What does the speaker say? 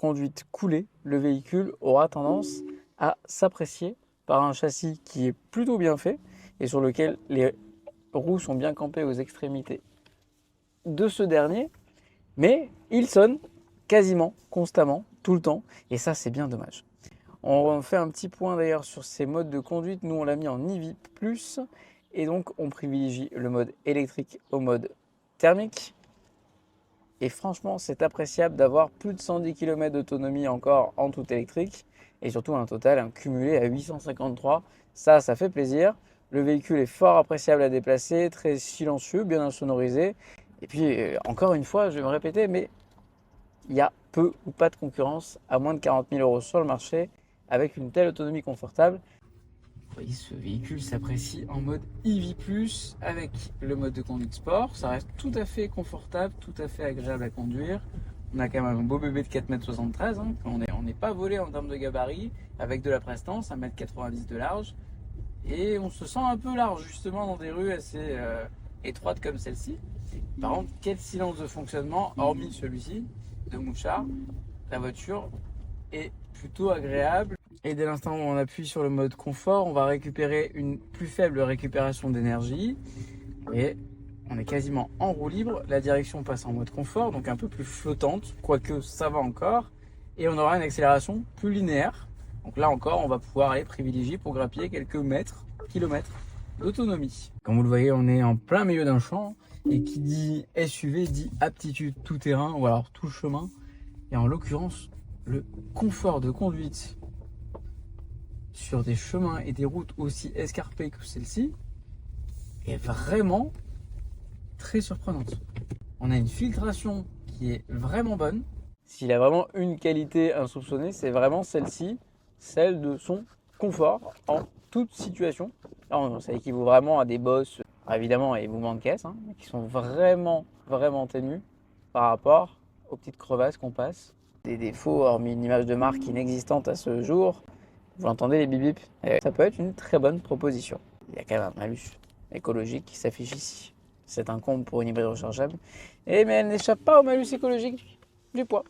conduite coulée, le véhicule aura tendance à s'apprécier par un châssis qui est plutôt bien fait et sur lequel les roues sont bien campées aux extrémités de ce dernier, mais il sonne quasiment constamment, tout le temps, et ça c'est bien dommage. On fait un petit point d'ailleurs sur ces modes de conduite. Nous on l'a mis en EV+, et donc on privilégie le mode électrique au mode thermique. Et franchement, c'est appréciable d'avoir plus de 110 km d'autonomie encore en tout électrique. Et surtout un total, un cumulé à 853. Ça fait plaisir. Le véhicule est fort appréciable à déplacer, très silencieux, bien insonorisé. Et puis, encore une fois, je vais me répéter, mais il y a peu ou pas de concurrence à moins de 40 000 euros sur le marché avec une telle autonomie confortable. Vous voyez, ce véhicule s'apprécie en mode EV+, avec le mode de conduite sport. Ça reste tout à fait confortable, tout à fait agréable à conduire. On a quand même un beau bébé de 4,73 m. Hein. On n'est pas volé en termes de gabarit, avec de la prestance, 1,90 m de large. Et on se sent un peu large, justement, dans des rues assez étroites comme celle-ci. Par contre, quel silence de fonctionnement, hormis celui-ci, de Mouchard. La voiture est plutôt agréable. Et dès l'instant où on appuie sur le mode confort, on va récupérer une plus faible récupération d'énergie. Et on est quasiment en roue libre. La direction passe en mode confort, donc un peu plus flottante, quoique ça va encore. Et on aura une accélération plus linéaire. Donc là encore, on va pouvoir aller privilégier pour grappiller quelques kilomètres d'autonomie. Comme vous le voyez, on est en plein milieu d'un champ. Et qui dit SUV dit aptitude tout terrain ou alors tout chemin. Et en l'occurrence, le confort de conduite sur des chemins et des routes aussi escarpées que celle-ci est vraiment très surprenante. On a une filtration qui est vraiment bonne. S'il a vraiment une qualité insoupçonnée, c'est vraiment celle-ci, celle de son confort en toute situation. Alors, ça équivaut vraiment à des Boss, évidemment, et mouvements de caisse, hein, qui sont vraiment ténus par rapport aux petites crevasses qu'on passe. Des défauts, hormis une image de marque inexistante à ce jour, vous entendez les bip bip. Ça peut être une très bonne proposition. Il y a quand même un malus écologique qui s'affiche ici. C'est un comble pour une hybride rechargeable. Mais elle n'échappe pas au malus écologique du poids.